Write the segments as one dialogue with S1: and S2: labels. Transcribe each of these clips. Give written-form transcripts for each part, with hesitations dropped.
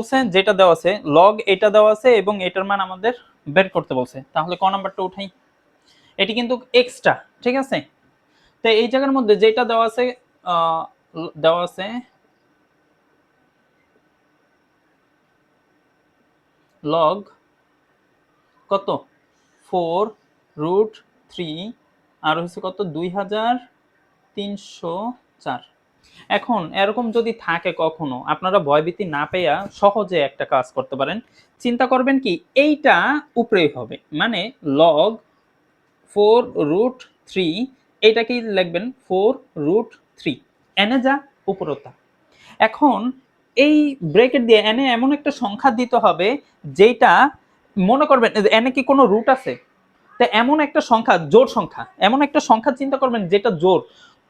S1: বলছে যেটা দেওয়া আছে লগ এটা দেওয়া আছে এবং এটার মান আমাদের বের করতে বলছে, তাহলে ক নাম্বারটা উঠাই। এটি কিন্তু এক্সট্রা, ঠিক আছে। তো এই জায়গার মধ্যে যেটা দেওয়া আছে দেওয়া আছে লগ কত 4√3 আর হচ্ছে কত 2304। এখন এরকম যদি থাকে কখনো, আপনারা ভয়ভীতি না পেয়ে সহজে একটা কাজ করতে পারেন। চিন্তা করবেন কি এইটা উপরেই হবে, মানে লগ 4√3, এইটা কি লিখবেন 4√3, এনে যা উপরতা। এখন এই ব্রেকেট দিয়ে এনে এমন একটা সংখ্যা দিতে হবে যেটা মনে করবেন এনে কি কোনো রুট আছে, তো এমন একটা সংখ্যা জোড় সংখ্যা, এমন একটা সংখ্যা চিন্তা করবেন যেটা জোড়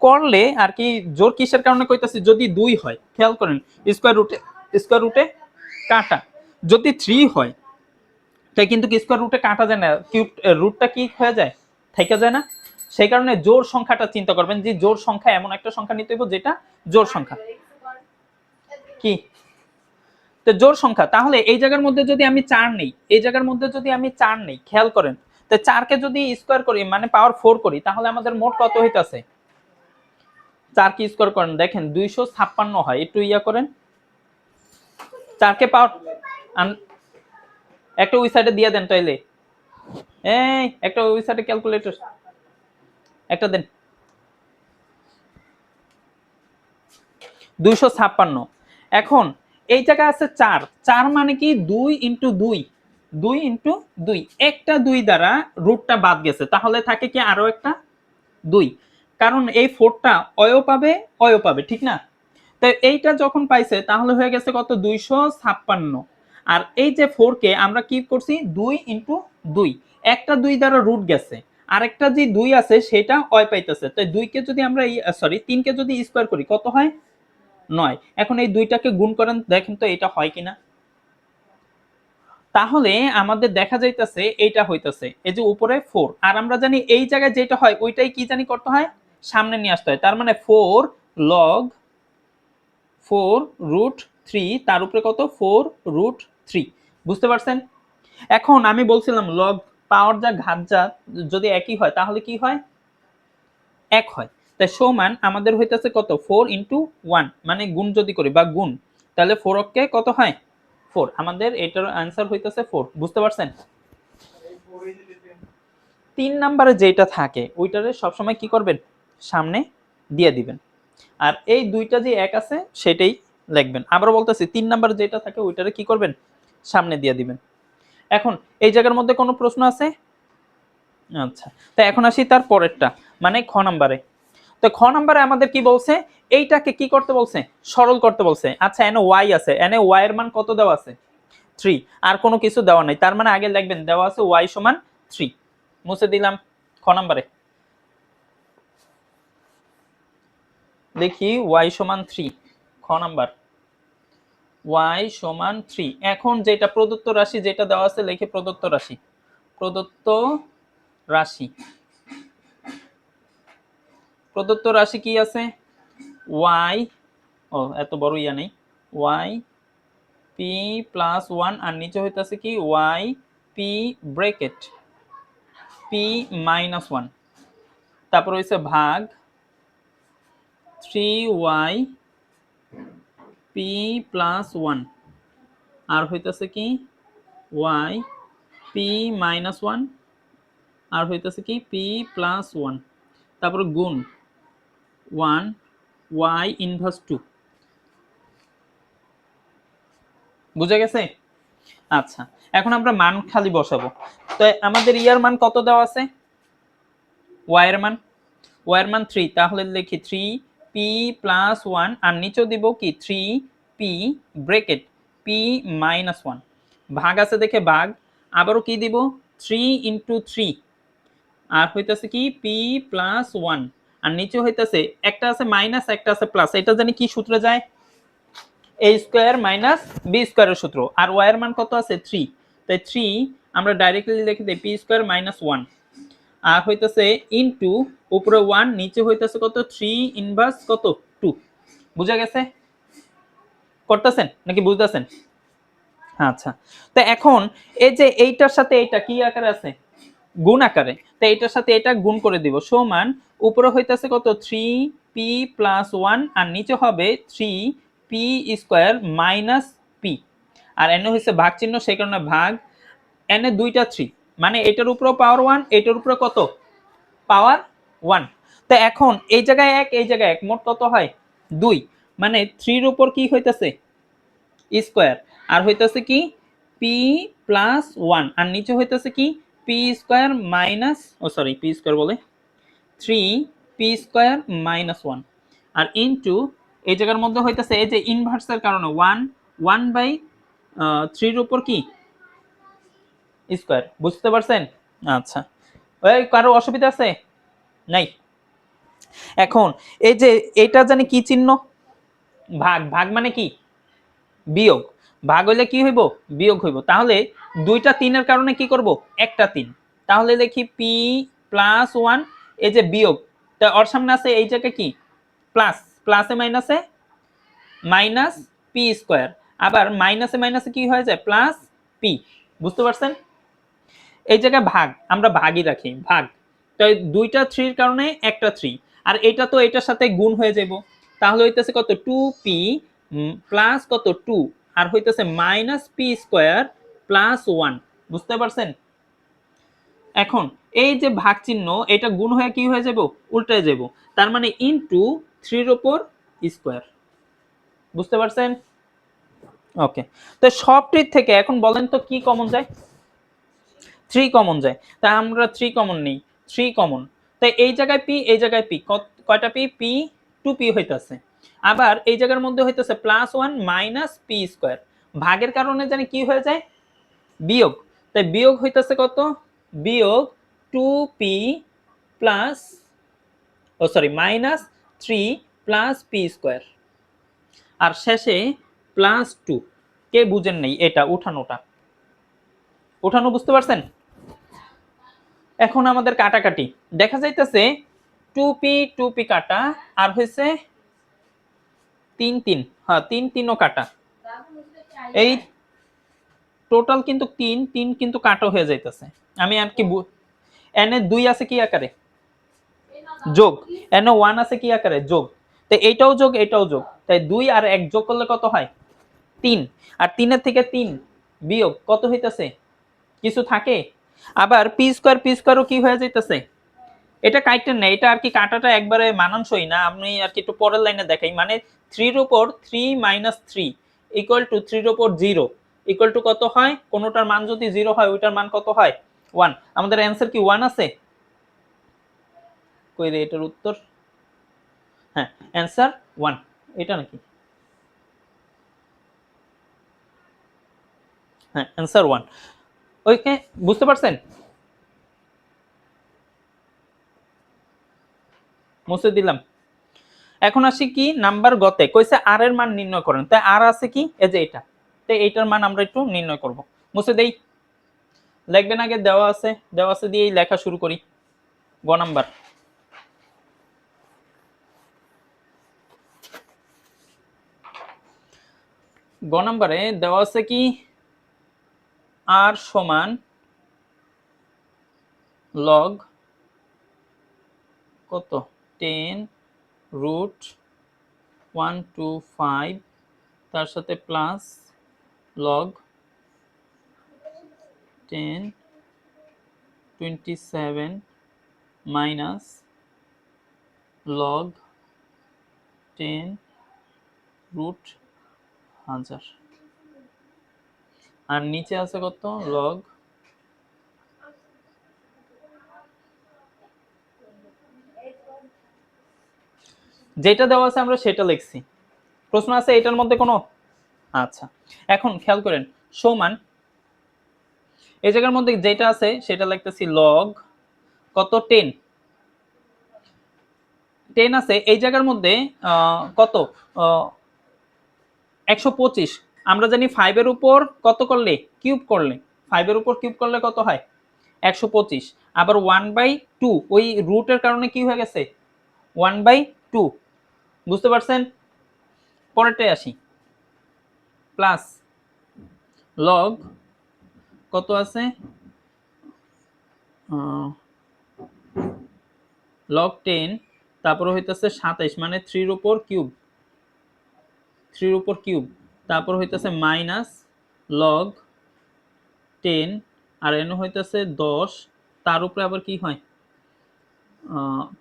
S1: করলে আর কি, জোড় কিসের কারণে কইতাছি, যদি 2 হয় খেয়াল করেন স্কয়ার রুটে কাটা, যদি 3 হয় তাই কিন্তু স্কয়ার রুটে কাটা যায় না, কিউব রুটটা কি হয়ে যায়, থেকে যায় না। সেই কারণে জোড় সংখ্যাটা চিন্তা করবেন যে জোড় সংখ্যা এমন একটা সংখ্যা নিতে হবে যেটা জোড় সংখ্যা কি, তো জোড় সংখ্যা। তাহলে এই জায়গার মধ্যে যদি আমি 4 নেই, এই জায়গার মধ্যে যদি আমি 4 নেই, খেয়াল করেন তো 4 কে যদি স্কয়ার করি মানে পাওয়ার 4 করি, তাহলে আমাদের মোট কত হইতাছে, 4 কে স্কয়ার করেন দেখেন 256 হয়, একটু ইয়া করেন 4 কে পাওয়ার একটা ওই সাইডে দিয়ে দেন তাইলে, এই একটা ওই সাইডে ক্যালকুলেটর একটা দেন, 256। এখন এই জায়গায় আছে 4, 4 মানে কি 2 ইন্টু 2, 2 ইন্টু 2, একটা 2 দ্বারা রুটটা বাদ গেছে, তাহলে থাকে কি আরো একটা 2, কারণ এই 4টা অয় পাবে ঠিক না। তো এইটা যখন পাইছে তাহলে হয়ে গেছে কত 256। আর এই যে 4 কে আমরা কি করছি 2 ইন্টু 2, একটা 2 দ্বারা রুট গেছে, আরেকটা যে 2 আছে সেটা অয় পাইতেছে, তো 2 কে যদি আমরা 3 কে যদি স্কয়ার করি কত হয় 9। এখন এই দুইটাকে গুণ করেন দেখেন তো এটা হয় কিনা, তাহলে আমাদের দেখা যাইতেছে এইটা হইতাছে এই যে উপরে 4, আর আমরা জানি এই জায়গায় যেটা হয় ওইটাই কি জানি করতে হয়, সামনে নিয়ে আসতে হয়। তার মানে 4 লগ 4√3, তার উপরে কত 4√3, বুঝতে পারছেন। এখন আমি বলছিলাম লগ পাওয়ার যা ঘাত যা যদি একই হয় তাহলে কি হয়, 1 হয়। তাই সমান আমাদের হইতাছে কত 4 ইন্টু 1, মানে গুণ যদি করি বা গুণ, তাহলে 4 অক্ষে কত হয় 4, আমাদের এটার आंसर হইতাছে 4, বুঝতে পারছেন। 3 নম্বরে যেটা থাকে ওইটারে সবসময় কি করবেন সামনে দিয়ে দিবেন, আর এই দুইটা যে এক আছে সেটাই লিখবেন। আবার বলতেছি 3 নম্বরে যেটা থাকে ওইটারে কি করবেন সামনে দিয়ে দিবেন। এখন এই জায়গার মধ্যে কোনো প্রশ্ন আছে, আচ্ছা তো এখন আসি তার পরেরটা, মানে খ নম্বরে। তো খ নম্বরে আমাদের কি বলছে, এইটাকে কি করতে বলছে, সরল করতে বলছে। আচ্ছা এনে y আছে, এনে y এর মান কত দেওয়া আছে 3, আর কোনো কিছু দেওয়া নাই, তার মানে আগে লিখবেন দেওয়া আছে y সমান 3, মুছে দিলাম। খ নম্বরে দেখি y সমান 3, খ নাম্বার y সমান 3। এখন যেটা প্রদত্ত রাশি যেটা দেওয়া আছে লিখে প্রদত্ত রাশি, প্রদত্ত রাশি, প্রদত্ত রাশি কি আছে y, ও এত বড় ইয়া নেই, y p প্লাস 1 আর নিচে হইতাছে কি y p bracket p minus 1, তারপর হইছে ভাগ 3y p প্লাস 1 আর হইতাছে কি y p মাইনাস 1 আর হইতাছে কি p প্লাস 1, তারপর গুণ 1 y ইনভার্স 2, বুঝা গেছে। আচ্ছা এখন আমরা মান খালি বসাবো। তো আমাদের ইয়ার মান কত দেওয়া আছে, y এর মান, y এর মান 3, তাহলে লিখি 3p প্লাস 1 আর নিচেও দিব কি 3p ব্র্যাকেট p মাইনাস 1, ভাগ আছে দেখে ভাগ, আবারও কি দিব 3 ইন্টু 3 আর হইতাছে কি p প্লাস 1 আর নিচে হইতাছে একটা আছে মাইনাস একটা আছে প্লাস, এটা জানি কি সূত্রে যায় a স্কয়ার মাইনাস b স্কয়ারের সূত্র, আর y এর মান কত আছে 3, তাই 3 আমরা ডাইরেক্টলি লিখে দেই p স্কয়ার মাইনাস 1 আর হইতাছে ইনটু উপরে 1 নিচে হইতাছে কত 3 ইনভার্স কত 2, বুঝা গেছে, করতেছেন নাকি বুঝতেছেন। আচ্ছা, তো এখন এই যে এইটার সাথে এইটা কি আকারে আছে, গুণ আকারে, তো এইটার সাথে এটা গুণ করে দিব, সমান উপরে হইতাছে কত 3p + 1 আর নিচে হবে 3p স্কয়ার মাইনাস p, আর এনে হইছে ভাগ চিহ্ন সেই কারণে ভাগ, এনে দুইটা 3 মানে এটার উপরে পাওয়ার 1, এটার উপরে কত পাওয়ার 1। তো এখন এই জায়গায় 1 এই জায়গায় 1 মোট কত হয় 2, মানে 3 এর উপর কি হইতাছে স্কয়ার, আর হইতাছে কি p + 1 আর নিচে হইতাছে কি p স্কয়ার মাইনাস, ও সরি p স্কয়ার বলে 3p স্কয়ার মাইনাস 1, আর ইনটু এই জায়গার মধ্যে হইতাছে এই যে ইনভার্সের কারণে 1/3 এর উপর কি স্কয়ার, বুঝতে পারছেন? আচ্ছা, ওই কারো অসুবিধা আছে নাই? এখন এই যে এটা জানি কি চিহ্ন, ভাগ, ভাগ মানে কি বিয়োগ, ভাগ হইলে কি হইব বিয়োগ হইব, তাহলে দুইটা 3 এর কারণে কি করব একটা 3, তাহলে লিখি p + 1 এই যে বিয়োগ, তা ওর সামনে আছে এই জায়গায় কি প্লাস, প্লাসে মাইনাসে মাইনাস p স্কয়ার, আবার মাইনাসে মাইনাসে কি হয়ে যায় প্লাস p, বুঝতে পারছেন? এই জায়গায় ভাগ আমরা ভাগই রাখি, ভাগ, তাই দুইটা 3 এর কারণে একটা 3, আর এটা তো এটার সাথে গুণ হয়ে যাব, তাহলে হইতেছে কত 2p প্লাস কত 2 আর হইতেছে মাইনাস p স্কয়ার প্লাস 1, বুঝতে পারছেন? এখন এই যে ভাগ চিহ্ন এটা গুণ হয়ে কি হয়ে যাব উল্টায় যাব, তার মানে ইনটু 3 এর উপর স্কয়ার, বুঝতে পারছেন? ওকে, তো সবটির থেকে এখন বলেন তো কি কমন যায়, 3 কমন যায়, তাই আমরা 3 কমন নেই, 3 কমন, তাই এই জায়গায় p এই জায়গায় p, কয়টা p p 2p হইতাছে, আবার এই জায়গার মধ্যে হইতাছে +1 মাইনাস p স্কয়ার, ভাগের কারণে জানি কি হয়ে যায় বিয়োগ, তাই বিয়োগ হইতাছে কত বিয়োগ 2p প্লাস, ও sorry minus 3 plus p square, আর শেষে +2, কে বুঝেন নাই এটা উঠানোটা, উঠানো বুঝতে পারছেন? এখন আমাদের কাটাকাটি দেখা যাইতেছে 2p 2p কাটা, আর হয়েছে 3 3, হ্যাঁ 3 3ও কাটা, এই টোটাল কিন্তু 3 3 কিন্তু কাটা হয়ে যাইতেছে, আমি আর কি এনে 2 আছে কি আকারে যোগ, এনে 1 আছে কি আকারে যোগ, তো এইটাও যোগ এটাও যোগ, তাই 2 আর 1 যোগ করলে কত হয় 3, আর 3 এর থেকে 3 বিয়োগ কত হইতাছে কিছু থাকে, আবার p স্কয়ারও কি হয়ে যাইতেছে, এটা কাইটেন না, এটা আর কি কাটাটা একবারে মানানসই না, আমি আর কি একটু পরের লাইনে দেখাই, মানে 3 এর উপর 3 - 3 ইকুয়াল টু 3 এর উপর 0 ইকুয়াল টু কত হয়, কোনটার মান যদি 0 হয় ওইটার মান কত হয় 1, আমাদের অ্যানসার কি 1 আছে, কই রে এটার উত্তর, হ্যাঁ অ্যানসার 1, এটা নাকি, হ্যাঁ অ্যানসার 1, ওকে বুঝতে পারছেন? মুছে দিলাম। এখন আসি কি নাম্বার গতে কইছে আর এর মান নির্ণয় করেন, তাই আর আছে কি এই যে এটা, তাই এইটার মান আমরা একটু নির্ণয় করব, মুছে দেই, লিখবেন আগে দেওয়া আছে দিয়েই লেখা শুরু করি। গ নাম্বার, গ নাম্বারে দেওয়া আছে কি আর সমান লগ কত 10√125 তার সাথে প্লাস লগ 1027 মাইনাস লগ 10√1000, আর নিচে আছে কত লগ, যেটা দেওয়া আছে আমরা সেটা লিখছি, প্রশ্ন আছে এটার মধ্যে কোনো, আচ্ছা এখন খেয়াল করেন সমান এই জায়গার মধ্যে যেটা আছে সেটা লিখতেছি লগ কত 10 10 আছে এই জায়গার মধ্যে কত 125, আমরা জানি 5 এর উপর কত করলে কিউব করলে, 5 এর উপর কিউব করলে কত হয় 125, আবার 1/2 ওই রুটের কারণে কি হয়ে গেছে 1/2, বুঝতে পারছেন? পরেরটাই আসি, প্লাস লগ কত আছে লগ 10 তারপরে হইতেছে 27 মানে 3 এর উপর কিউব 3 এর উপর কিউব তারপর হইতেছে মাইনাস লগ 10 আর এন হইতেছে 10 তার উপরে আবার কি হয়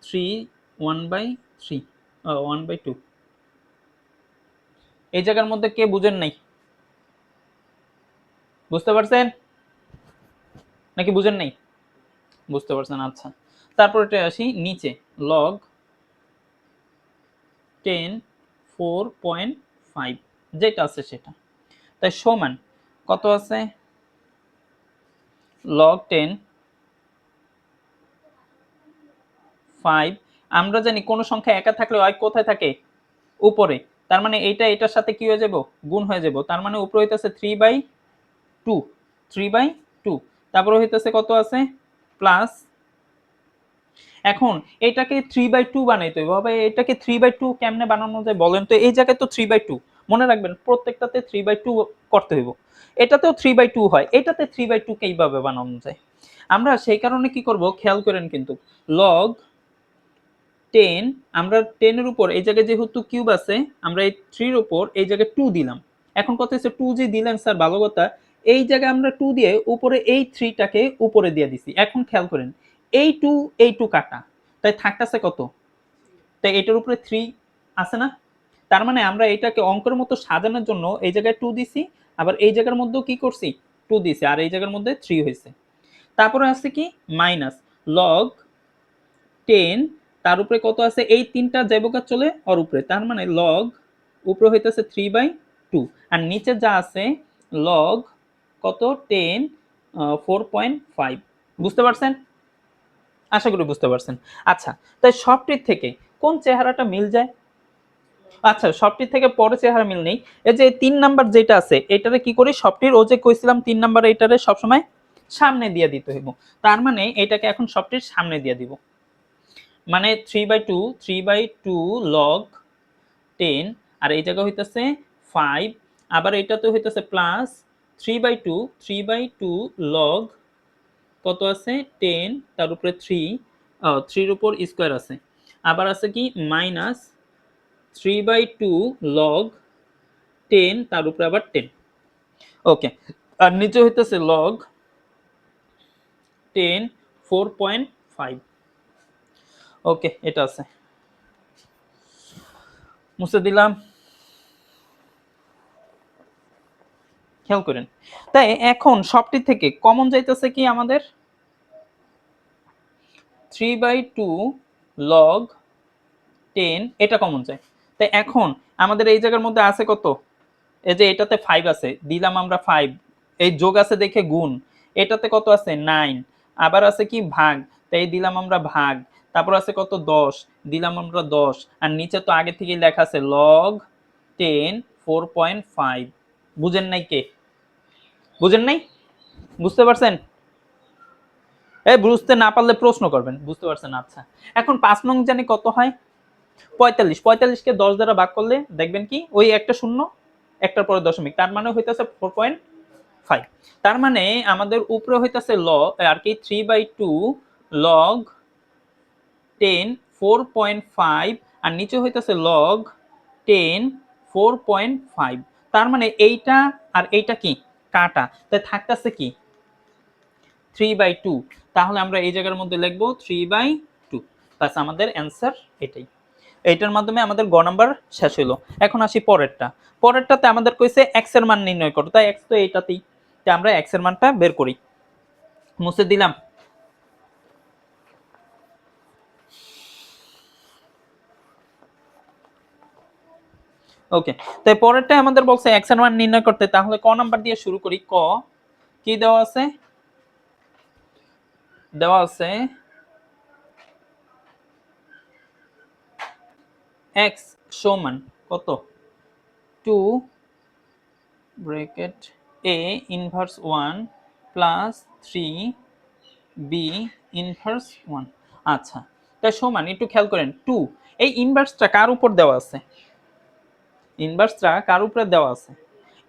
S1: 3 1/3 1/2 এই জায়গার মধ্যে কে বুঝেন নাই বুঝতে পারছেন নাকি বুঝেন নাই বুঝতে পারছেন আচ্ছা তারপর এটা আসি নিচে লগ 10 4.5 যেটা আছে সেটা তাই সমান কত আছে লগ 10 5 আমরা জানি কোন সংখ্যা একা থাকলে হয় কোথায় থাকে উপরে তার মানে এইটা এটার সাথে কি হয়ে যাব গুণ হয়ে যাব তার মানে উপরে হইতাছে 3/2 3/2 তারপরে হইতাছে কত আছে প্লাস এখন এটাকে 3/2 বানাইতে হবে ভাবে এটাকে 3/2 কেমনে বানানো যায় বলেন তো এই জায়গায় তো 3/2 মনে রাখবেন প্রত্যেকটাতে 3/2 করতে হইব এটাতেও 3/2 হয় এটাতে 3/2 কিভাবে বানানো যায় আমরা সেই কারণে কি করব খেয়াল করেন কিন্তু লগ 10 আমরা 10 এর উপর এই জায়গায় যেহেতু কিউব আছে আমরা এই 3 এর উপর এই জায়গায় 2 দিলাম এখন কত হচ্ছে 2 যে দিলেন স্যার ভালো কথা এই জায়গায় আমরা 2 দিয়ে উপরে এই 3 টাকে উপরে দিয়ে দিছি এখন খেয়াল করেন এই 2 কাটা তাই থাকতেছে কত তাই এটার উপরে 3 আছে না তার মানে আমরা এটাকে অঙ্কের মতো সাজানোর জন্য এই জায়গায় 2 দিছি আবার এই জায়গার মধ্যেও কি করছি 2 দিছি আর এই জায়গার মধ্যে 3 হয়েছে তারপরে আছে কি মাইনাস লগ 10 তার উপরে কত আছে এই তিনটা যাইবকা চলে ওর উপরে তার মানে লগ উপরে হইতেছে 3/2 আর নিচে যা আছে লগ কত 10 4.5 বুঝতে পারছেন আশা করি বুঝতে পারছেন আচ্ছা তাই সবটির থেকে কোন চেহারাটা মিল যায় আচ্ছা সবটির থেকে পরে চেহারা মিল নেই এই যে 3 নাম্বার যেটা আছে এটারে কি করি সবটির ও যে কইছিলাম 3 নাম্বার এটারে সবসময় সামনে দিয়ে দিতে হইব তার মানে এটাকে এখন সবটির সামনে দিয়ে দিব মানে 3/2 লগ 10 আর এই জায়গা হইতেছে 5 আবার এটাতে হইতেছে প্লাস 3/2 লগ কত আছে 10 তার উপরে 3 3 এর উপর স্কয়ার আছে আবার আছে কি মাইনাস 3/2 লগ 10 তার উপরে আবার 10 ওকে আর নিচে হইতেছে লগ 10 4.5 ওকে এটা আছে মুছে দিলাম খেয়াল করেন তাই এখন সবটি থেকে কমন যাইতেছে কি আমাদের 3/2 লগ 10 এটা কমন যায় তাই এখন আমাদের এই জায়গার মধ্যে আছে কত এই যে এটাতে 5 আছে দিলাম আমরা 5 এই যোগ আছে দেখে গুণ এটাতে কত আছে 9 আবার আছে কি ভাগ তাই দিলাম আমরা ভাগ তারপর আছে কত 10 দিলাম আমরা 10 আর নিচে তো আগে থেকেই লেখা আছে লগ 10 4.5 বুঝেন নাই কে বুঝেন নাই বুঝতে পারছেন এই বুঝতে না পারলে প্রশ্ন করবেন বুঝতে পারছেন আচ্ছা এখন 5 নং জানি কত হয় 45 কে 10 দ্বারা ভাগ করলে দেখবেন কি ওই একটা শূন্য একটার পরে দশমিক তার মানে হইতাছে 4.5 তার মানে আমাদের উপরে হইতাছে আর কি 3/2 লগ 10 4.5 আর নিচে হইতাছে লগ 10 4.5 তার মানে এইটা আর এইটা কি কাটা তাই থাকতেছে কি 3/2 তাহলে আমরা এই জায়গার মধ্যে লিখবো 3/2 বাস আমাদের অ্যান্সার এটাই এইটার মাধ্যমে আমাদের গ নাম্বার শেষ হলো এখন আসি পরেরটাতে আমাদের কইছে x এর মান নির্ণয় করো তাই x তো এইটাতেই তাই আমরা x এর মানটা বের করি মুছে দিলাম ওকে তাই পরেরটা আমাদের বলছে x এর মান নির্ণয় করতে তাহলে ক নাম্বার দিয়ে শুরু করি ক কি দেওয়া আছে x সমান কত 2 bracket a inverse 1 plus 3 b inverse 1 আচ্ছা তাই সমান একটু খেয়াল করেন 2 এই ইনভার্সটা কার উপর দেওয়া আছে ইনভার্সটা কার উপরে দেওয়া আছে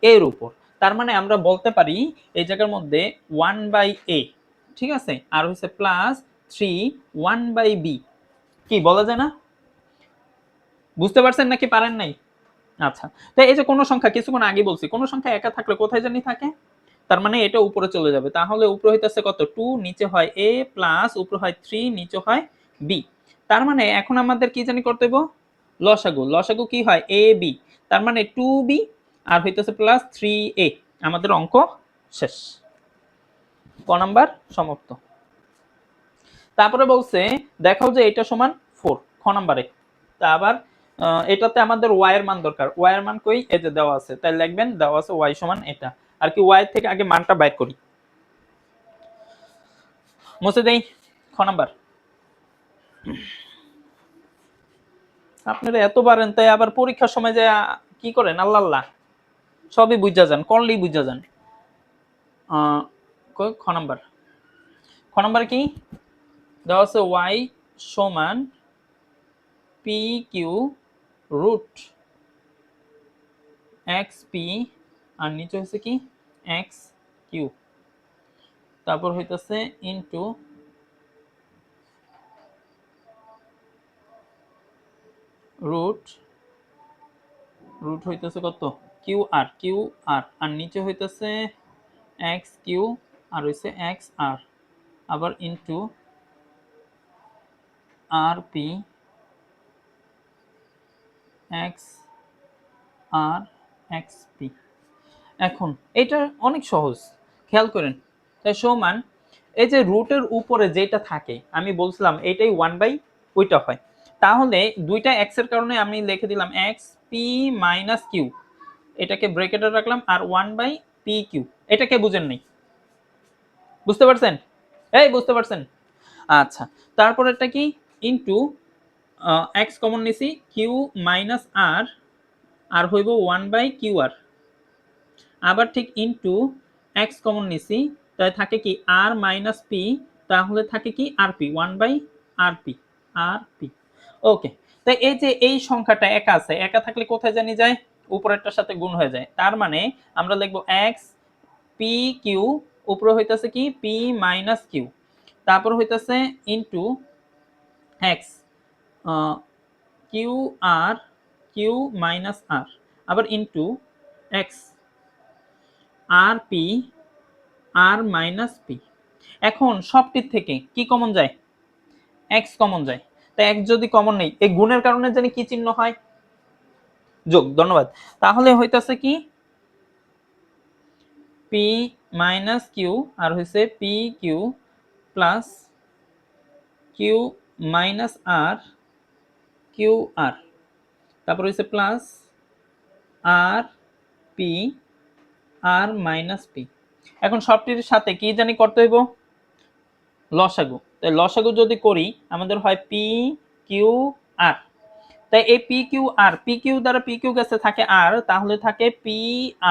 S1: এর উপর তার মানে আমরা বলতে পারি এই জায়গার মধ্যে 1/a, ঠিক আছে, আর হচ্ছে প্লাস 3 1/b, কি বলা যায় না? বুঝতে পারছেন নাকি পারেন নাই? আচ্ছা, তো এই যে কোনো সংখ্যা কিছুক্ষণ আগে বলছি, কোনো সংখ্যা একা থাকলে কোথায় জানি থাকে, তার মানে এটা উপরে চলে যাবে। তাহলে উপরে হইতেছে কত 2, নিচে হয় a, প্লাস উপরে হয় 3, নিচে হয় b। তার মানে এখন আমাদের কি জানি করতে হইব, লসাগু। লসাগু কি হয় a b, তার মানে 2b আর হইতেছে প্লাস 3a। আমাদের অঙ্ক শেষ। ক নাম্বার সমাপ্ত। তারপরে বলছে দেখাও যে এটা সমান 4, খ নাম্বারে। তা আবার এটাতে আমাদের y এর মান দরকার। y এর মান কই, এই যে দেওয়া আছে, তাই লিখবেন দেওয়া আছে y সমান এটা। আর কি y থেকে আগে মানটা বাইর করি, মুছে দেই। খ নাম্বার, আপনারা এত পারেন তাই আবার পরীক্ষার সময় যে কি করেন, আল্লাহ আল্লাহ, সবই বুঝা যান, করলেই বুঝা যান। খ নাম্বার, খ নাম্বার কি দেওয়া আছে, y সমান P Q root X P, আর নিচে হচ্ছে কি এক্স কিউ, তারপর হইতেছে ইনটু রুট হইতেছে কত কিউ আর, আর নিচে হইতেছে এক্স কিউ আর হইছে এক্স আর, আবার ইনটু আর পি এক্স আর এক্স পি। এখন এটা অনেক সহজ, খেয়াল করেন। তাই সমান এই যে রুটের উপরে যেটা থাকে, আমি বলছিলাম এটাই 1/, ওইটা হয়। তাহলে দুইটা এক্স এর কারণে আমি লিখে দিলাম এক্স পি মাইনাস কিউ, এটাকে ব্র্যাকেটে রাখলাম, আর 1/পি কিউ। এটাকে বুঝেন নাই? বুঝতে পারছেন? এই বুঝতে পারছেন? আচ্ছা, তারপর এটা কি ইনটু এক্স কমন নিছি, কিউ মাইনাস আর, আর হইব 1/কিউ আর, আবার ঠিক ইনটু এক্স কমন নিছি, তাই থাকে কি আর মাইনাস পি, তাহলে থাকে কি আর পি, 1/আরপি, আরপি। ওকে, তাই এই যে এই সংখ্যাটা একা আছে, একা থাকলে কোথায় জানি যায়, উপরেরটার সাথে গুণ হয়ে যায়। তার মানে আমরা লিখব এক্স পি কিউ, উপরে হইতাছে কি পি মাইনাস কিউ, তারপর হইতাছে into x Q R, Q minus আর, আবার ইনটু এক্স আর পি আর মাইনাস পি। এখন সবটির থেকে কি কমন যায়, এক্স কমন যায়। তাই এক্স যদি কমন নেই, এই গুণের কারণে জানি কি চিহ্ন হয়, যোগ। ধন্যবাদ। তাহলে হইতাছে কি পি মাইনাস কিউ আর হইছে P Q plus Q minus R Q R, তারপর হইছে plus R P R minus P. এখন সবটির সাথে কি জানি করতে হইব, লসাগু। তাই লসাগু যদি করি আমাদের হয় পি কিউ আর, তাই এই P Q R, P Q দ্বারা পি কিউ গেছে থাকে আর, তাহলে থাকে পি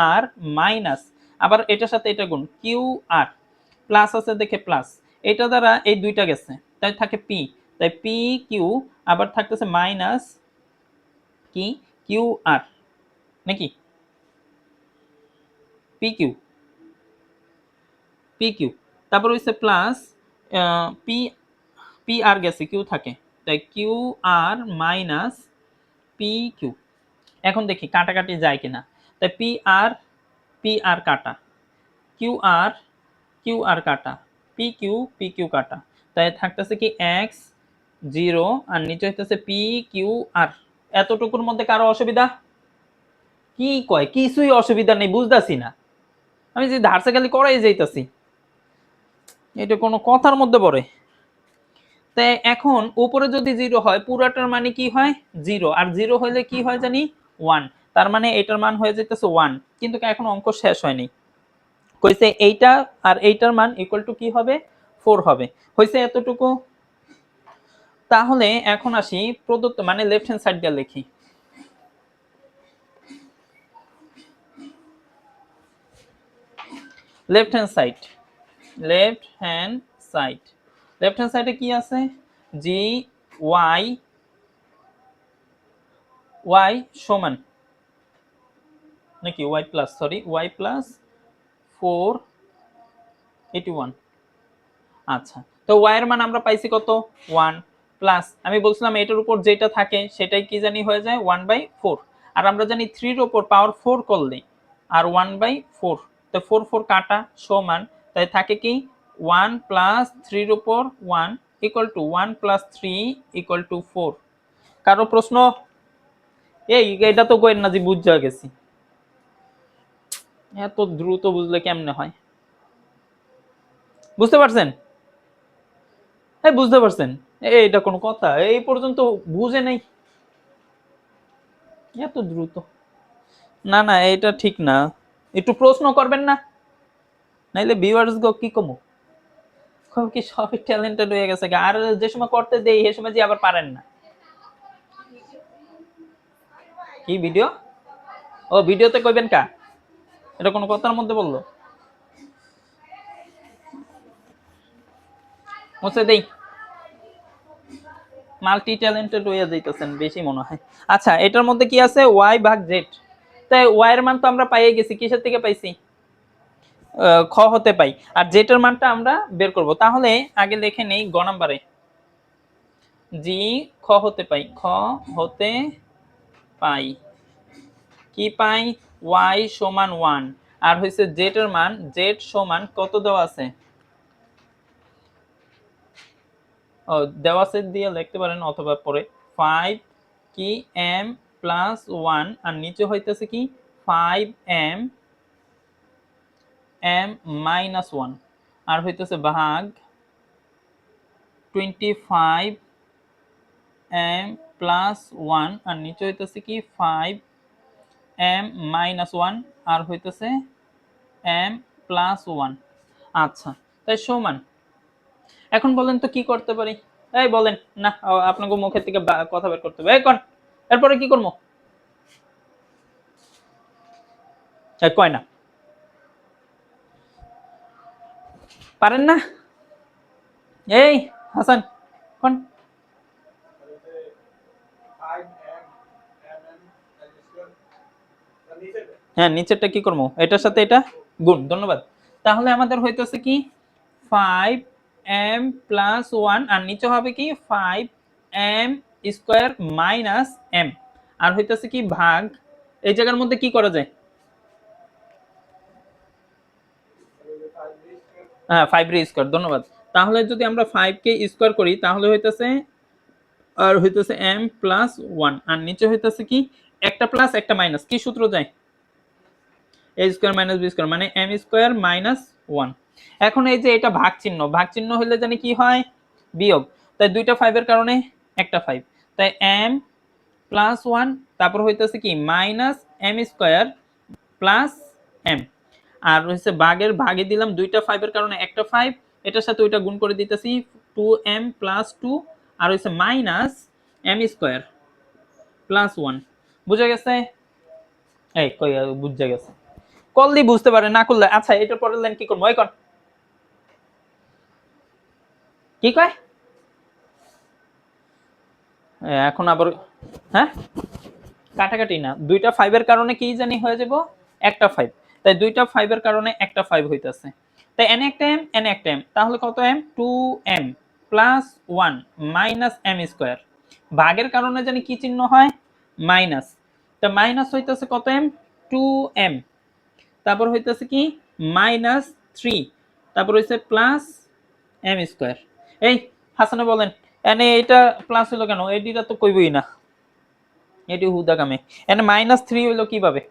S1: আর মাইনাস, আবার এটার সাথে এটা গুণ কিউ আর, প্লাস আছে দেখে প্লাস, এটা দ্বারা এই দুইটা গেছে তাই থাকে পি, তাই পি কিউ, আবার থাকতেছে মাইনাস কি কিউ আর, নাকি পি কিউ, পি কিউ, তারপর হইছে প্লাস পি, পি আর গেছে কিউ থাকে, তাই Q R minus P Q. এখন দেখি কাটাকাটি যায় কিনা, তাই পি আর কাটা, কিউ আর কাটা, পি কিউ কাটা, তাই থাকতেছে কি এক্স 0 আর নিচে হইতেছে পি কিউ আর। এতটুকুর মধ্যে কারো অসুবিধা? কি কয়, কিছুই অসুবিধা নেই, বুঝতাছি না। আমি যে ধারসে খালি করাই যাইতাছি, এটা কোনো কথার মধ্যে পড়ে? তাই এখন উপরে যদি 0 হয় পুরাটার মানে কি হয় 0, আর 0 হলে কি হয় জানি 1, তার মানে এটার মান হয়ে যাইতেছে 1। কিন্তু এখন অঙ্ক শেষ হয়নি, কইছে এইটা আর এইটার মান ইকুয়াল টু কি হবে 4 হবে, হইছে এতটুকু। তাহলে এখন আসি প্রদত্ত মানে লেফট হ্যান্ড সাইড দিয়ে লিখি। Left hand side, left hand side, left hand সাইডে কি আছে, জি ওয়াই সমান নাকি Y plus, sorry Y plus 481। আচ্ছা, তো ওয়াই এর মান আমরা পাইছি কত 1 প্লাস, আমি বলছিলাম এটার উপর যেটা থাকে সেটাই কি জানি হয়ে যায় 1/4, আর আমরা জানি 3 এর উপর পাওয়ার 4 করলে আর 1/4, তো 4 4 কাটা সমান, তাই থাকে কি 1 প্লাস 3 এর উপর 1 equal to 1 plus 3 equal to 4। কারো প্রশ্ন? এই এটা তো কইেন না যে বুঝা গেছি, এত দ্রুত বুঝলে কেমনে হয়? বুঝতে পারছেন? এই বুঝতে পারছেন? এটা কোনো কথা? এই পর্যন্ত বুঝে নাই, এত দ্রুত? না না, এটা ঠিক না, একটু প্রশ্ন করবেন না, নাইলে ভিউয়ার্স গো কি কমু, কি সবই ট্যালেন্টেড হয়ে গেছে, আর যে সময় করতে দেই সে সময় যে আবার পারেন না। কি ভিডিও? ও ভিডিওতে কইবেন কা? এটা কোনো কথার মধ্যে বললো? মুছে দেই, মাল্টি ট্যালেন্টেড হয়ে যাইতেছেন বেশি মনে হয়। আচ্ছা, এটার মধ্যে কি আছে y ভাগ z, তাই y এর মান তো আমরা পাইয়ে গেছি, কিসের থেকে পাইছি? খ হতে পাই, আর z এর মানটা আমরা বের করব। তাহলে আগে লিখে নেই গ নাম্বারে, জি খ হতে পাই, খ হতে পাই কি পাই y সমান 1, আর হইছে z এর মান, z সমান কত দেওয়া আছে, ও দেওয়া আছে দিয়ে লিখতে পারেন অথবা পরে 5 কি m প্লাস 1, আর নিচে হইতেছে কি 5m m মাইনাস 1, আর হইতেছে ভাগ 25 m প্লাস 1, আর নিচে হইতেছে কি 5 m মাইনাস 1, আর হইতেছে m প্লাস 1। আচ্ছা, তাই সমান, এখন বলেন তো কি করতে পারি? এই বলেন না, আপনাকে মুখের থেকে কথা বের করতে হবে, এই কোন এরপরে কি করবো? কয় না, পারেন না? এই হাসান কোন, হ্যাঁ নিচেরটা কি করবো, এটার সাথে এটা গুণ, ধন্যবাদ। তাহলে আমাদের হইতেছে কি 5m প্লাস 1, আর নিচে হবে কি 5m স্কয়ার মাইনাস m, আর হইতেছে কি ভাগ, এই জায়গার মধ্যে কি করা যায়, হ্যাঁ 5 রে স্কয়ার, ধন্যবাদ। তাহলে যদি আমরা 5 কে স্কয়ার করি তাহলে হইতেছে, আর হইতেছে m প্লাস 1, আর নিচে হইতেছে কি একটা প্লাস একটা মাইনাস, কি সূত্র যায়, a square minus b square মানে m স্কয়ার মাইনাস 1। এখন এই যে এটা ভাগ চিহ্ন, ভাগ চিহ্ন হইলে জানি কি হয় বিয়োগ, তাই দুইটা 5 এর কারণে একটা 5, তাই m প্লাস 1, তারপর হইতেছে কি minus m square plus m, আর হচ্ছে ভাগের ভাগে দিলাম দুইটা 5 এর কারণে একটা 5, এটার সাথে ওইটা গুণ করে দিতেছি 2m প্লাস 2, আর হচ্ছে মাইনাস m স্কয়ার প্লাস 1। বুঝা গেছে? এই কই বুঝা গেছে, করলেই বুঝতে পারে, না করলে আচ্ছা এটার পরের লাইন কি করবো, এই কর কি কয় এখন আবার, হ্যাঁ কাটাকাটি না, দুইটা 5 এর কারণে কি জানি হয়ে যাব একটা 5, তাই দুইটা 5 এর কারণে একটা 5 হইতাছে, তাই n একটা m n একটা m, তাহলে কত m 2m plus 1 minus m square, ভাগের কারণে জানি কি চিহ্ন হয় মাইনাস, তা মাইনাস হইতাছে কত m 2m, তারপর হইতাছে কি মাইনাস 3, তারপর হইছে প্লাস m স্কয়ার। এই হাসানে বলেন এনে এটা প্লাস হলো কেন, এডিটা তো কইবই না, এটি হুদা কামে, এনে মাইনাস 3 হইলো কিভাবে,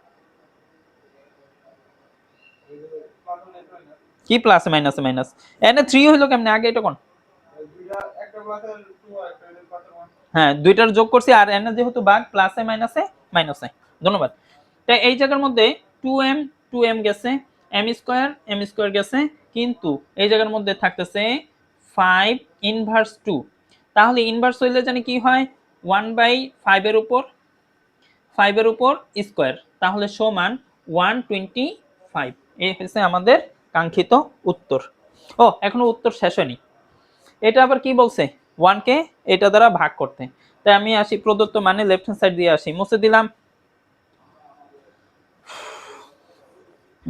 S1: কি প্লাস মাইনাস মাইনাস, এনে 3 হইলো কেমনে, আগে এটা কোন, হ্যাঁ দুইটার যোগ করছি, আর এনে যেহেতু ভাগ প্লাসে মাইনাসে মাইনাসে, ধন্যবাদ। তাই এই জায়গার মধ্যে 2m 2m গেছে, m স্কয়ার গেছে, কিন্তু এই জায়গার মধ্যে থাকতেছে 5 ইনভার্স 2, তাহলে ইনভার্স হইলে জানি কি হয় 1/5 এর উপর 5 এর উপর স্কয়ার, তাহলে সমান 125, এই হচ্ছে আমাদের কাঙ্ক্ষিত উত্তর। ও এখনো উত্তর শেষ হয়নি, এটা আবার কি বলছে 1 কে এটা দ্বারা ভাগ করতে, তাই আমি আসি প্রদত্ত মানে লেফট হ্যান্ড সাইড দিয়ে আসি, মুছে দিলাম,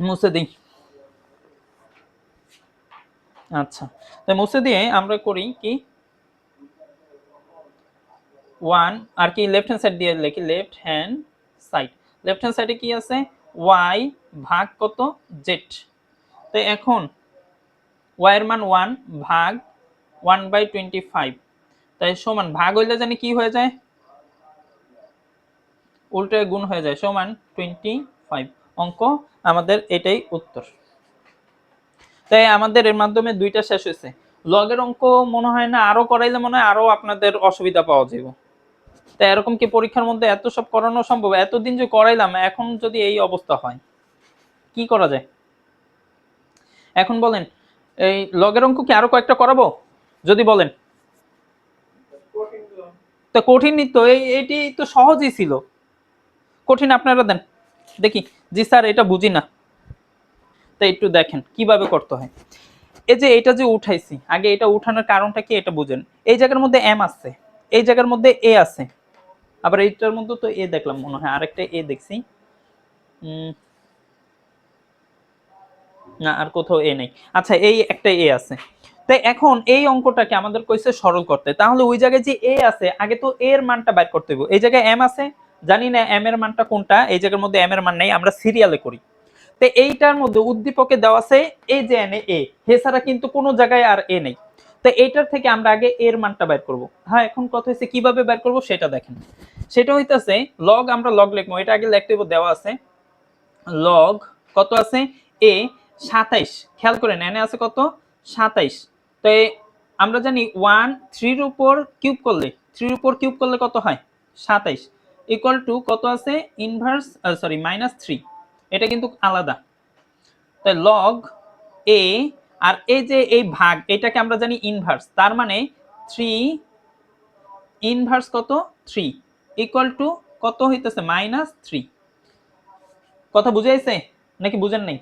S1: মুছে দিই। আচ্ছা, তো মুছে দিয়ে আমরা করি কি 1 আর কি লেফট হ্যান্ড সাইড দিয়ে লিখি, left hand side. Left hand সাইডে কি আছে, y ভাগ কত z। তো এখন y এর মান 1 ভাগ 1/25, তাই সমান ভাগ হইলে জানি কি হয়ে যায়, উল্টে গুণ হয়ে যায়, সমান 25। অঙ্ক আমাদের এটাই উত্তর। তাই আমাদের এর মাধ্যমে দুইটা শেষ হয়েছে। লগের অঙ্ক মনে হয় না আরো করাইলে মনে হয় আরো আপনাদের অসুবিধা পাওয়া যাবে। তাই এরকম কি পরীক্ষার মধ্যে এত সব করানো সম্ভব? এতদিন যে করাইলাম এখন যদি এই অবস্থা হয় কি করা যায়? এখন বলেন, এই লগের অঙ্ক কি আরো কয়েকটা করাবো? যদি বলেন। তো কঠিনই তো, এটি তো সহজই ছিল। কঠিন আপনারা দেন দেখি। জি স্যার, এটা বুঝি না। তাই একটু দেখেন কিভাবে করতে হয়। এই যে এটা যে উঠাইছি, আগে এটা উঠানোর কারণটা কি এটা বুঝেন। এই জায়গার মধ্যে এম আছে, এই জায়গার মধ্যে এ আছে, আবার এইটার মধ্যে তো এ দেখলাম মনে হয়, আরেকটা এ দেখছি। না, আর কোথাও এ নেই। আচ্ছা, এই একটা এ আছে। তাই এখন এই অঙ্কটাকে আমাদের কইছে সরল করতে, তাহলে ওই জায়গায় যে এ আছে আগে তো এর মানটা বের করতে হবে। এই জায়গায় এম আছে, জানি না এম এর মানটা কোনটা, এই জায়গার মধ্যে এম এর মান নেই, আমরা সিরিয়ালে করি। তো এইটার মধ্যে উদ্দীপকে দেওয়া আছে এই যে এন এ, এছাড়া কিন্তু কোনো জায়গায় আর এ নেই। তো এইটার থেকে আমরা আগে এর মানটা বের করব। হ্যাঁ, এখন কথা হচ্ছে কিভাবে বের করব সেটা দেখেন। সেটা হইতাছে লগ, আমরা লগ লিখবো, এটা আগে লিখতে হবে, দেওয়া আছে লগ কত আছে এ 27। খেয়াল করেন এনে আছে কত 27। তো আমরা জানি 1 3 এর উপর কিউব করলে, 3 এর উপর কিউব করলে কত হয় 27, ইকুয়াল টু কত আছে ইনভার্স সরি -3। এটা কিন্তু আলাদা। তাই লগ এ, আর এই যে এই ভাগ এটাকে আমরা জানি ইনভার্স, তার মানে 3 ইনভার্স কত 3 ইকুয়াল টু কত হইতেছে -3। কথা বুঝাইছে নাকি বুঝেন নাই?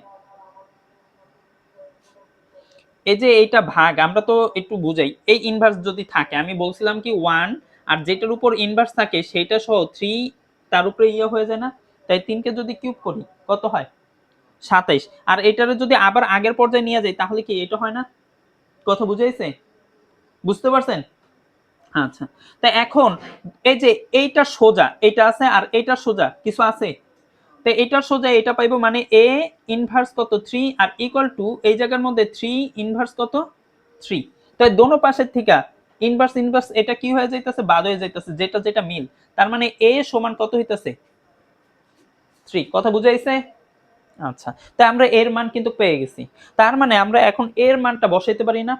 S1: এই যে এইটা ভাগ, আমরা তো একটু বুঝাই, এই ইনভার্স যদি থাকে, আমি বলছিলাম কি 1 আর যেটার উপর ইনভার্স থাকে সেটা সহ 3 তার উপরে ইয়ে হয়ে যায় না। তাই 3 কে যদি কিউব করি কত হয় 27, আর এটারে যদি আবার আগের পর্যায়ে নিয়ে যাই তাহলে কি এটা হয় না? কথা বুঝাইছে? বুঝতে পারছেন? আচ্ছা, তা এখন এই যে এইটা সোজা এটা আছে আর এইটা সোজা কিছু আছে, তো এটার সোজা এটা পাইবো, মানে a ইনভার্স কত 3 আর ইকুয়াল টু এই জায়গার মধ্যে 3 ইনভার্স কত 3। তাই দোনো পাশের থেকে ইনভার্স ইনভার্স এটা কি হয়ে যাইতেছে, বাদ হয়ে যাইতেছে, যেটা যেটা মিল, তার মানে a সমান কত হইতাছে 3। কথা বুঝাইছে? আচ্ছা, তাই আমরা এর মান কিন্তু পেয়ে গেছি। তার মানে আমরা এখন এর মানটা বসাইতে পারি না?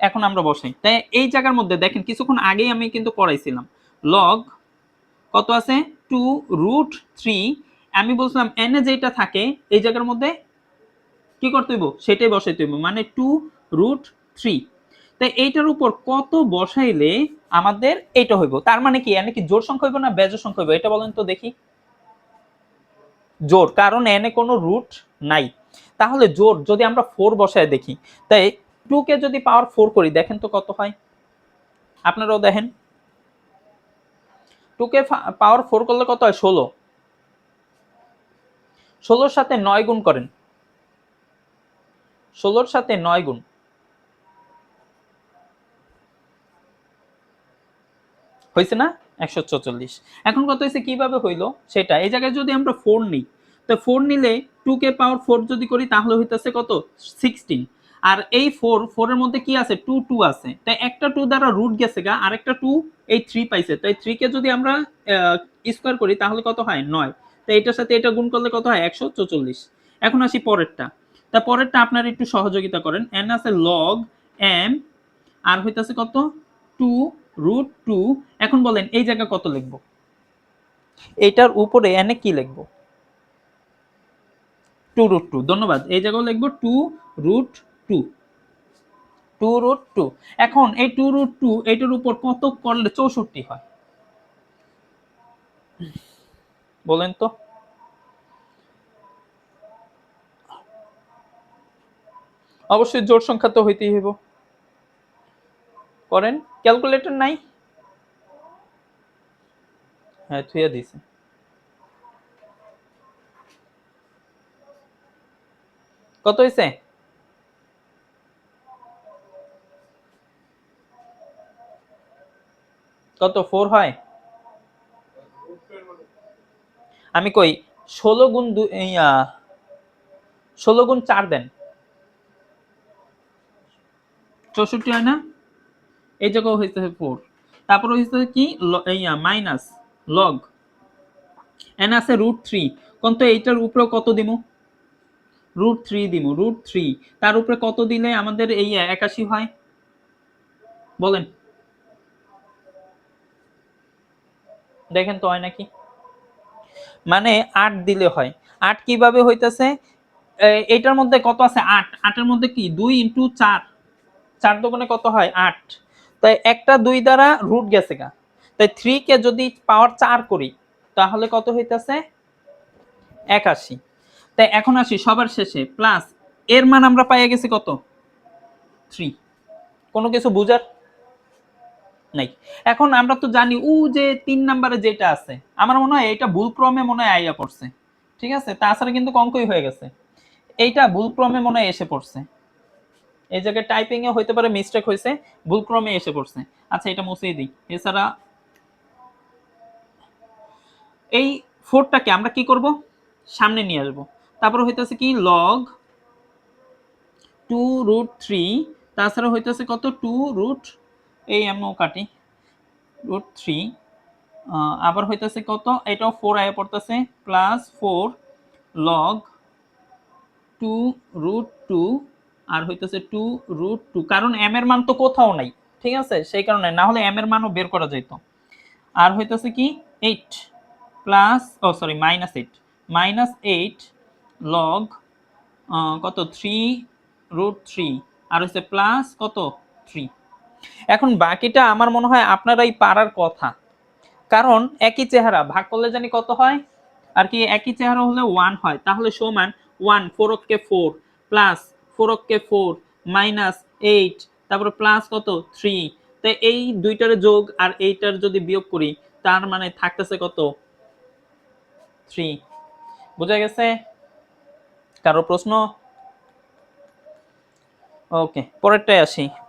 S1: এখন আমরা বসাই। তাই এই জায়গার মধ্যে দেখেন কিছুক্ষণ আগেই আমি কিন্তু পড়াইছিলাম লগ কত আছে 2√3। আমি বলছিলাম n এ যেটা থাকে এই জায়গার মধ্যে কি করতে হইব সেটাই বসাইতে হইব, মানে 2√3। তাই এইটার উপর কত বসাইলে আমাদের এটা হইব, তার মানে কি n কি জোড় সংখ্যা হইব না বেজোড় সংখ্যা হইব, এটা বলেন তো দেখি। জোড়, কারণ n এ কোনো রুট নাই। তাহলে জোড় যদি আমরা 4 বসায় দেখি, তাই 2 কে যদি পাওয়ার 4 করি দেখেন তো কত হয়, আপনারাও দেখেন। 2 কে পাওয়ার 4 করলে কত হয় 16। 16 সাথে 9 গুণ করেন, 16 সাথে 9 গুণ হয়েছে না 144। এখন কত হয়েছে কিভাবে হইলো সেটা, এই জায়গায় যদি আমরা 4 নিই, তো 4 নিলে 2 কে পাওয়ার 4 যদি করি তাহলে হইতাছে কত 16। আর এই 4 4 এর মধ্যে কি আছে 2 2 আছে, তাই একটা 2 দ্বারা রুট গেছে গা, আরেকটা 2 এই 3 পাইছে, তাই 3 কে যদি আমরা স্কয়ার করি তাহলে কত হয় 9। তাই এটার সাথে এটা গুণ করলে কত হয় 144। এখন আসি পরেরটা। তা পরেরটা আপনারা একটু সহযোগিতা করেন, n আছে log m আর হইতাছে কত 2√2। এখন বলেন এই জায়গা কত লিখব, এইটার উপরে এনে কি লিখব 2√2। ধন্যবাদ, এই জায়গাও লিখব 2√2, 2√2। এখন এই 2√2 এটার উপর কত করলে 64 হয় বলেন তো? অবশ্যই জোড় সংখ্যা তো হইতেই হইব। করেন, ক্যালকুলেটর নাই? হ্যাঁ, থুইয়া দিছি। কত হয়েছে? কত 4 হয়? আমি কই 16 গুণ 16 গুণ 4 দেন, 64 হয় না? এই জায়গাও হইতেছে 4, তারপর হইতেছে কি মাইনাস লগ এন আছে √3, কোন তো এইটার উপরে কত দিমু? √3 দিমু, √3 তার উপরে কত দিলে আমাদের এই 81 হয় বলেন, দেখেন তো হয় নাকি? মানে 8 দিলে হয়। 8 কিভাবে হইতেছে? এইটার মধ্যে কত আছে? 8, 8 এর মধ্যে কি 2 × 4, 4 দোকানে কত হয়? 8। তাই একটা 2 দ্বারা রুট গেছে গা, তাই 3 কে যদি পাওয়ার 4 করি তাহলে কত হইতাছে? 81। তাই এখন আসি সবার শেষে, প্লাস এর মান আমরা পাইয়া গেছি কত? 3। কোনো কিছু বুঝার নাই। এখন আমরা তো জানি ও যে 3 নম্বরে যেটা আছে, আমার মনে হয় এটা ভুলক্রমে মনে হয় আইয়া পড়ছে, ঠিক আছে? তাছাড়া কিন্তু অঙ্কই হয়ে গেছে। এইটা ভুলক্রমে মনে হয় এসে পড়ছে, এই জায়গায় টাইপিং এ হইতে পারে মিস্টেক হয়েছে, ভুলক্রমে এসে পড়ছে। আচ্ছা এটা মুছেই দিই। এছাড়া এই 4টাকে আমরা কি করব? সামনে নিয়ে আসব। তারপর হইতাছে কি লগ 2√3, তাছাড়া হইতাছে কত 2 রুট, এই এমন কাটি √3, আবার হইতাছে কত, এটাও 4 আয়া পড়তাছে, প্লাস 4 লগ 2√2, আর হইতাছে 2√2, কারণ m এর মান তো কোথাও নাই, ঠিক আছে? সেই কারণে, না হলে m এর মানও বের করা যেত। আর হইতাছে কি 8 প্লাস -8 লগ কত 3√3, আর হচ্ছে প্লাস কত 3। এখন বাকিটা আমার মনে হয় আপনারাই পারার কথা, কারণ একই চেহারা, ভাগ করলে জানি কত হয়, আর কি একই চেহারা হলে 1 হয়, তাহলে সমান 1 4 অক্ষে 4 প্লাস 4 অক্ষে 4 মাইনাস 8, তারপর প্লাস কত 3। তো এই দুইটার যোগ আর এইটার যদি বিয়োগ করি তার মানে থাকতেছে কত 3। বুঝা গেছে? কারো প্রশ্ন? ওকে, পরেরটায় আসি।